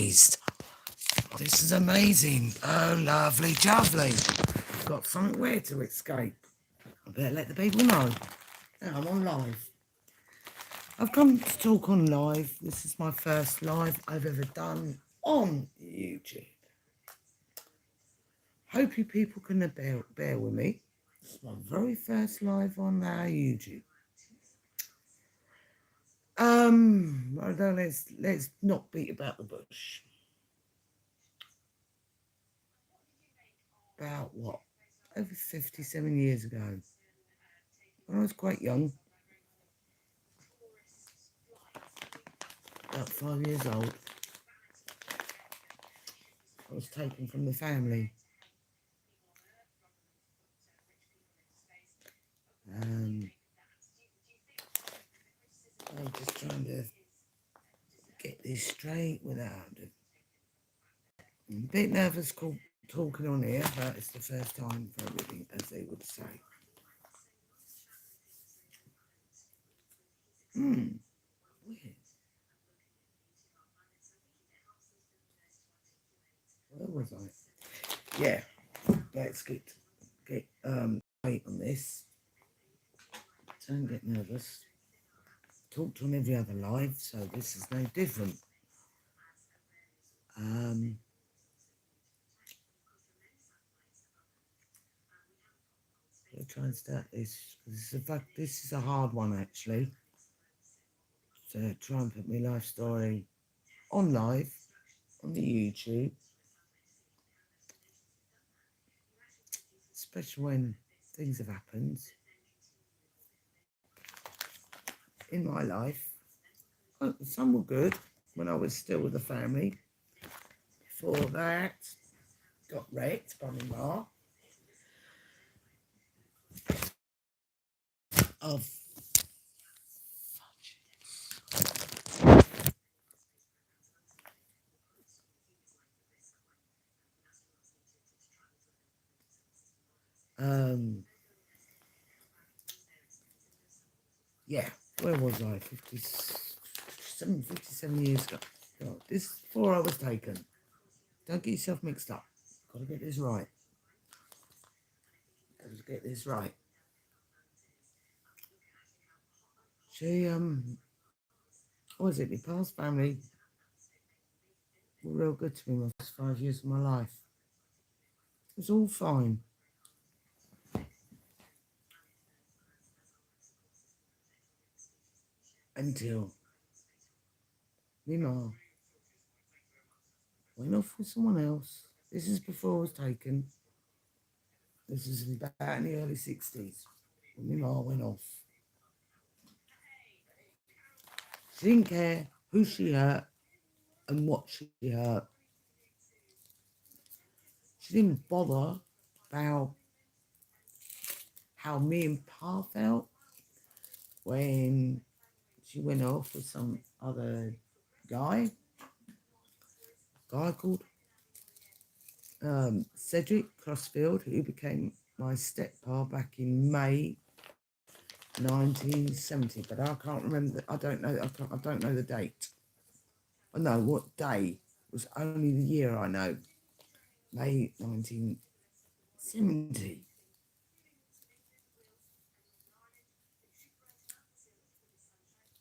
amazed. This is amazing. Oh, lovely, jubbly. Got somewhere to escape. I better let the people know. Now I'm on live. I've come to talk on live. This is my first live I've ever done on YouTube. Hope you people can bear with me. It's my very first live on YouTube. I don't let's not beat about the bush. About what? Over 57 years ago. When I was quite young. About 5 years old. I was taken from the family. I'm just trying to get this straight without it. I'm a bit nervous talking on here, but it's the first time for everything, as they would say. Weird. Where was I? Yeah, let's get straight on this. Don't get nervous. Talked on every other live, so this is no different. I'll try and start this. This is a hard one, actually. So try and put my life story on live on the YouTube, especially when things have happened in my life. Some were good when I was still with the family. Before that, got wrecked by my ma. Of yeah, where was I? 57 years ago. God, this is before I was taken. Don't get yourself mixed up. Got to get this right. Got to get this right. She, what was it? My past family were real good to me my first 5 years of my life. It was all fine. Until my mum went off with someone else. This is before I was taken. This is about in the early 60s when my mum went off. She didn't care who she hurt and what she hurt. She didn't bother about how me and Pa felt when she went off with some other guy called Cedric Crossfield, who became my steppa back in May 1970. But I can't remember. I don't know the date. I know what day. It was only the year I know. May 1970.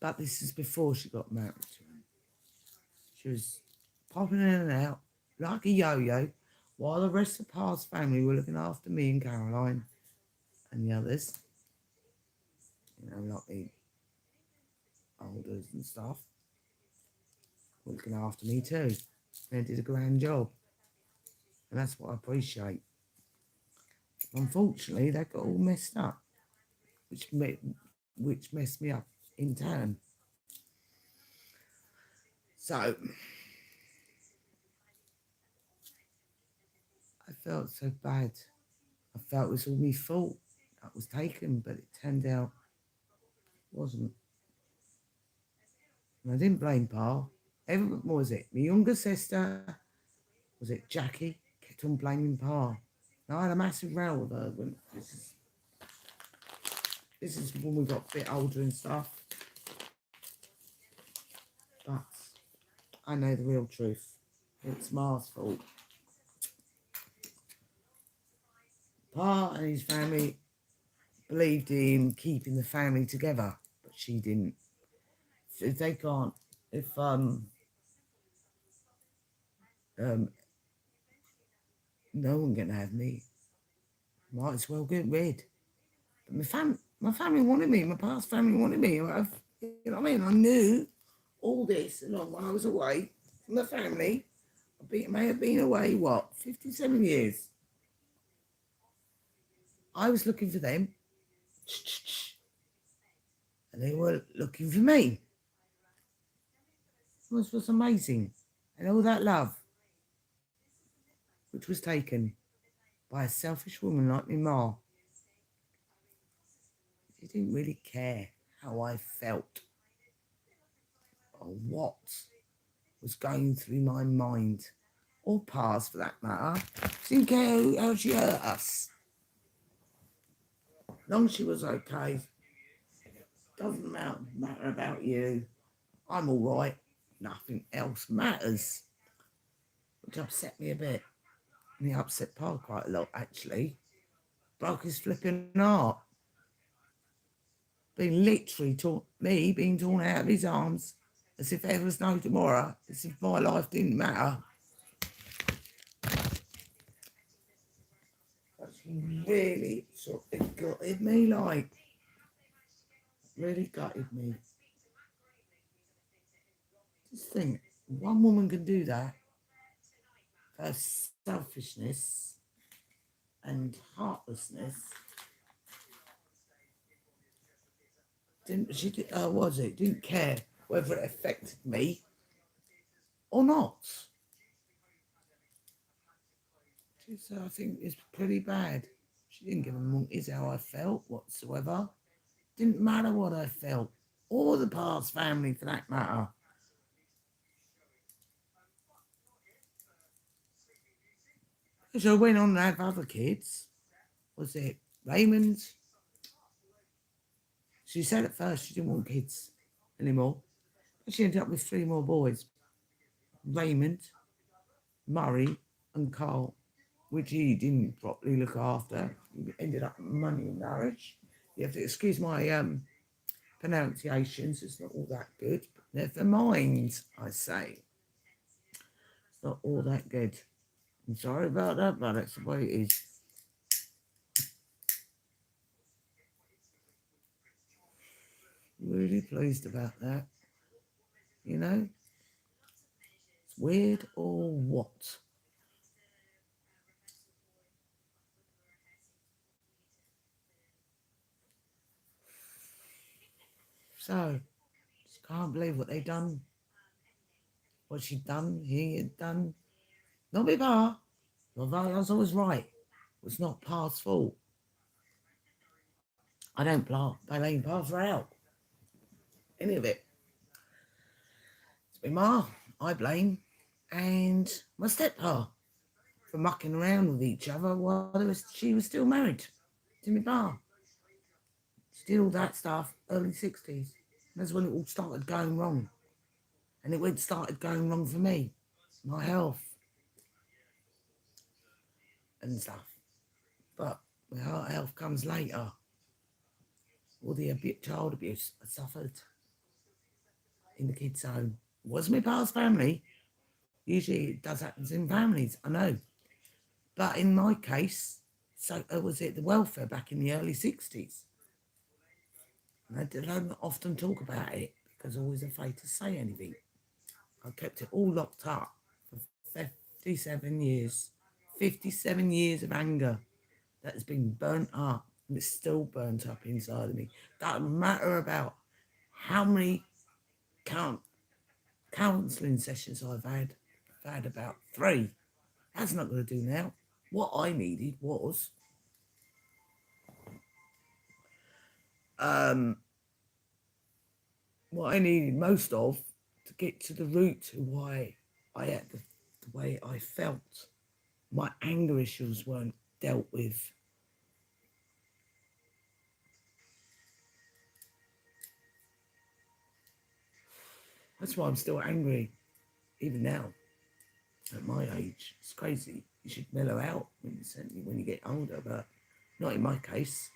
But this is before she got married to him. She was popping in and out like a yo-yo while the rest of Pa's family were looking after me and Caroline and the others. You know, like the elders and stuff. Were looking after me too. They did a grand job. And that's what I appreciate. Unfortunately, they got all messed up, which messed me up in turn. So I felt so bad. I felt it was all my fault. I was taken, but it turned out it wasn't. And I didn't blame Pa. What was it? My younger sister, was it Jackie, kept on blaming Pa. And I had a massive row with her when this is when we got a bit older and stuff. But I know the real truth. It's Ma's fault. Pa and his family believed in keeping the family together, but she didn't. If they can't, if no one can have me, might as well get rid. But my family wanted me. My past family wanted me. You know what I mean? I knew all this along when I was away from the family. May have been away, what, 57 years. I was looking for them, and they were looking for me. It was amazing. And all that love, which was taken by a selfish woman like my ma. She didn't really care how I felt or what was going through my mind, or past for that matter. She didn't care how she hurt us. As long as she was okay, doesn't matter about you. I'm all right. Nothing else matters. Which upset me a bit. And he upset Pa quite a lot, actually. Broke his flipping heart. Being literally being torn out of his arms, as if there was no tomorrow, as if my life didn't matter. That's really sort of gutted me, like, really gutted me. Just think, one woman can do that. Her selfishness and heartlessness. Didn't care whether it affected me or not. I think it's pretty bad. She didn't give a monkeys how I felt whatsoever. Didn't matter what I felt, or the past family for that matter. So I went on to have other kids. Was it Raymond? She said at first she didn't want kids anymore. But she ended up with 3 more boys. Raymond, Murray, and Carl, which he didn't properly look after. He ended up money in marriage. You have to excuse my pronunciations, it's not all that good. But never mind, I say. It's not all that good. I'm sorry about that, but that's the way it is. Really pleased about that. You know? It's weird or what? So, just can't believe what they done. What she done, he had done. Not my Pa. I was always right. It was not Pa's fault. I don't blame Pa for out. Any of it. It's my Ma I blame. And my steppa for mucking around with each other while she was still married to my Pa. She did all that stuff early 60s. That's when it all started going wrong. And it started going wrong for me. My health. And stuff. But my heart health comes later. All the child abuse I suffered in the kids' home. It was my past family. Usually it does happen in families, I know. But in my case, so was it the welfare back in the early 60s. And I don't often talk about it because I'm always afraid to say anything. I kept it all locked up for 57 years. 57 years of anger that has been burnt up, and it's still burnt up inside of me. Doesn't matter about how many counselling sessions I've had. I've had about 3. That's not going to do now. What I needed was what I needed most of to get to the root to why I had the way I felt. My anger issues weren't dealt with. That's why I'm still angry, even now. at my age. It's crazy. You should mellow out when you get older, but not in my case.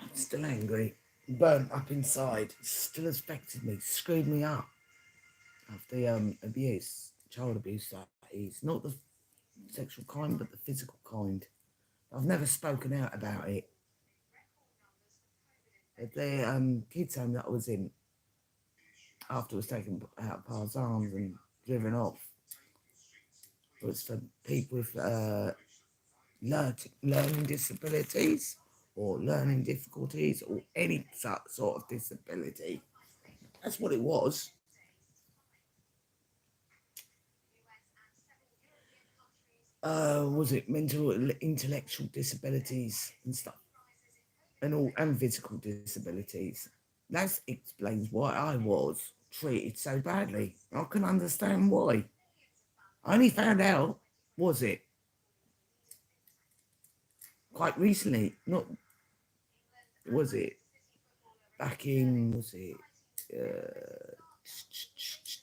I'm still angry, burnt up inside. It still has affected me, screwed me up of the abuse, child abuse that is. Not the sexual kind, but the physical kind. I've never spoken out about it. At the kids' home that I was in, after I was taken out of Pa's arms and driven off, it was for people with learning disabilities or learning difficulties or any sort of disability. That's what it was. Was it mental, intellectual disabilities and stuff, and physical disabilities? That explains why I was treated so badly. I can understand why. I only found out, was it quite recently? Not was it back in, was it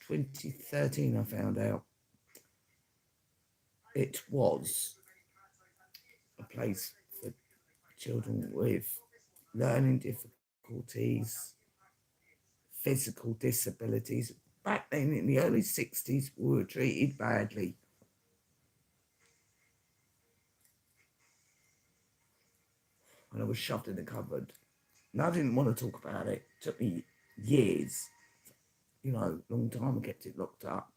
2013? I found out it was a place for children with learning difficulties, physical disabilities. Back then, in the early 60s, we were treated badly. And I was shoved in the cupboard. And I didn't want to talk about it. It took me years, long time. I kept it locked up.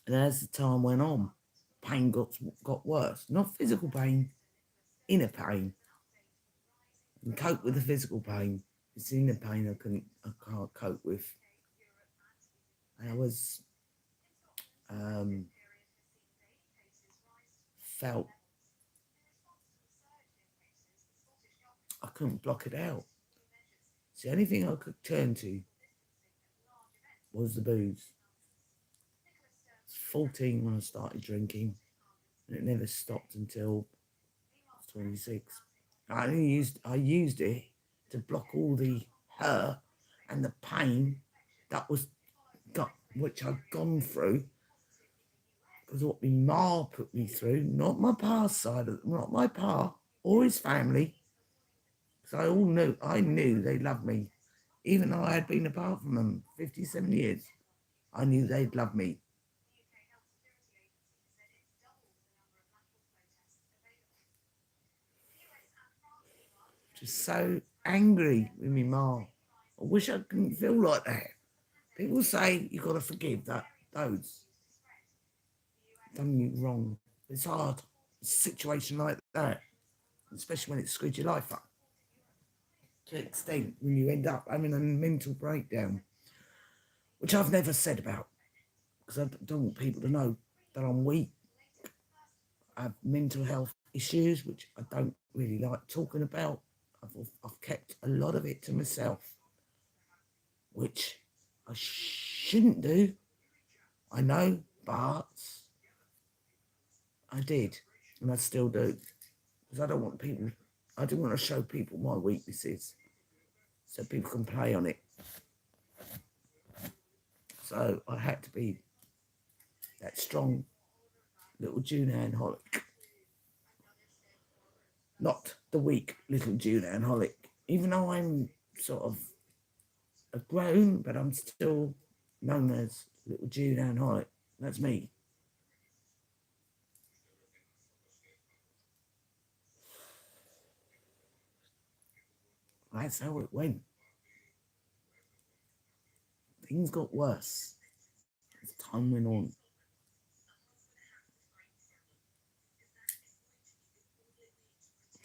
And as the time went on, pain got worse. Not physical pain, inner pain. And cope with the physical pain. It's inner pain I can't cope with. And I was felt I couldn't block it out. So the only thing I could turn to was the booze. I was 14 when I started drinking, and it never stopped until I was 26. I used it to block all the hurt and the pain that which I'd gone through, because what my ma put me through, not my pa's side, not my pa or his family. Because I knew they loved me, even though I had been apart from them 57 years. I knew they'd love me. Just so angry with me ma. I wish I couldn't feel like that. People say you've got to forgive those done you wrong. It's hard. A situation like that, especially when it screwed your life up to an extent when you end up having a mental breakdown, which I've never said about, because I don't want people to know that I'm weak. I have mental health issues, which I don't really like talking about. I've kept a lot of it to myself, which I shouldn't do. I know, but I did, and I still do, because I don't want to show people my weaknesses so people can play on it. So I had to be that strong little Junan holic, not the weak little Junan holic. Even though I'm sort of a grown, but I'm still known as little Junan holic. That's me. That's how it went. Things got worse as time went on.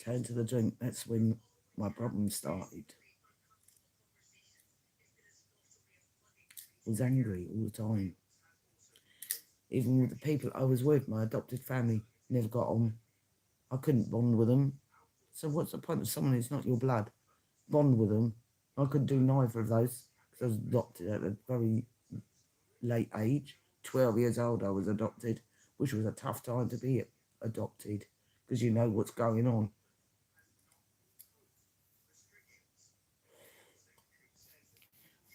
Turned to the drink. That's when my problems started. I was angry all the time. Even with the people I was with, my adopted family, never got on. I couldn't bond with them. So what's the point of someone who's not your blood? Bond with them. I couldn't do neither of those because I was adopted at a very late age. 12 years old I was adopted, which was a tough time to be adopted because you know what's going on.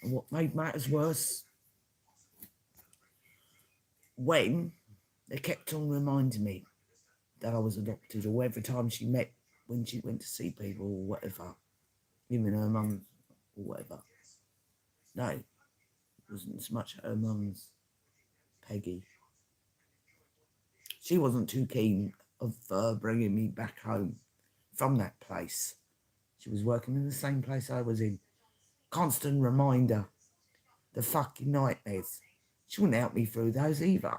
And what made matters worse, when they kept on reminding me that I was adopted, or every time she met, when she went to see people or whatever, even her mum or whatever. No, it wasn't so much her mum's, Peggy. She wasn't too keen of bringing me back home from that place. She was working in the same place I was in. Constant reminder, the fucking nightmares. She wouldn't help me through those either.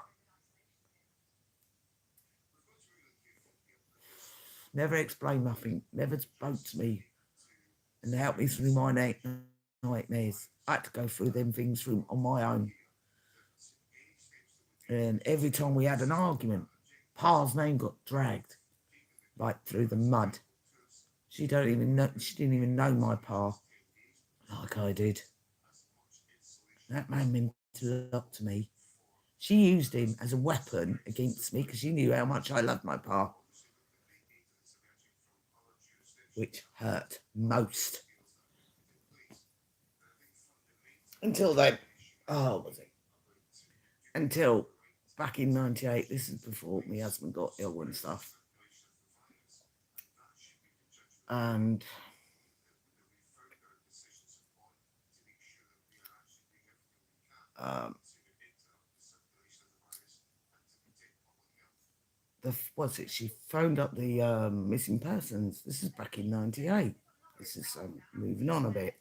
Never explained nothing, never spoke to me and helped me through my nightmares. I had to go through them things through on my own. And every time we had an argument, Pa's name got dragged right through the mud. She didn't even know my Pa like I did. That man meant a lot to me. She used him as a weapon against me because she knew how much I loved my Pa, which hurt most. Until then, was it? Until back in '98, this is before my husband got ill and stuff. And she phoned up the missing persons. This is back in '98. This is moving on a bit.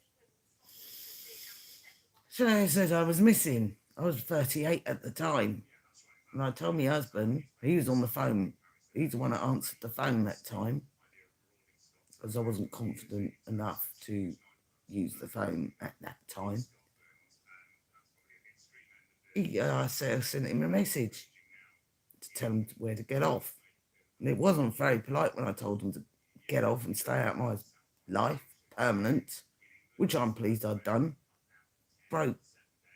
So they said I was missing. I was 38 at the time. And I told my husband, he was on the phone. He's the one that answered the phone that time, because I wasn't confident enough to use the phone at that time. I sent him a message to tell him where to get off. And it wasn't very polite when I told him to get off and stay out of my life, permanent, which I'm pleased I'd done. Broke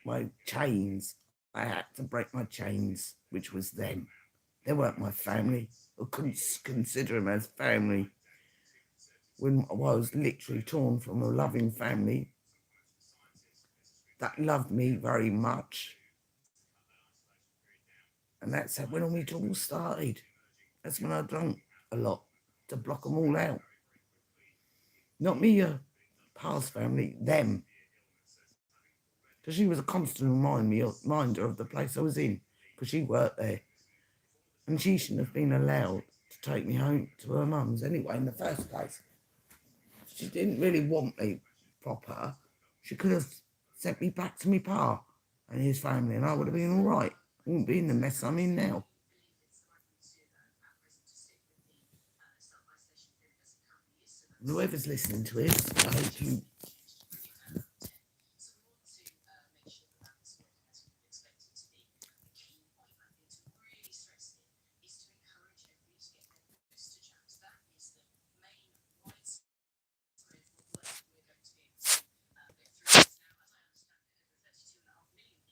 my chains. I had to break my chains, which was them. They weren't my family. I couldn't consider them as family. When I was literally torn from a loving family that loved me very much. And that's when all my trouble started. That's when I drank a lot to block them all out. Not me, past family, them. Because she was a constant reminder of the place I was in, because she worked there. And she shouldn't have been allowed to take me home to her mum's anyway in the first place. She didn't really want me proper. She could have sent me back to my Pa and his family, and I would have been all right. I wouldn't be in the mess I'm in now. Whoever's listening to this, I hope you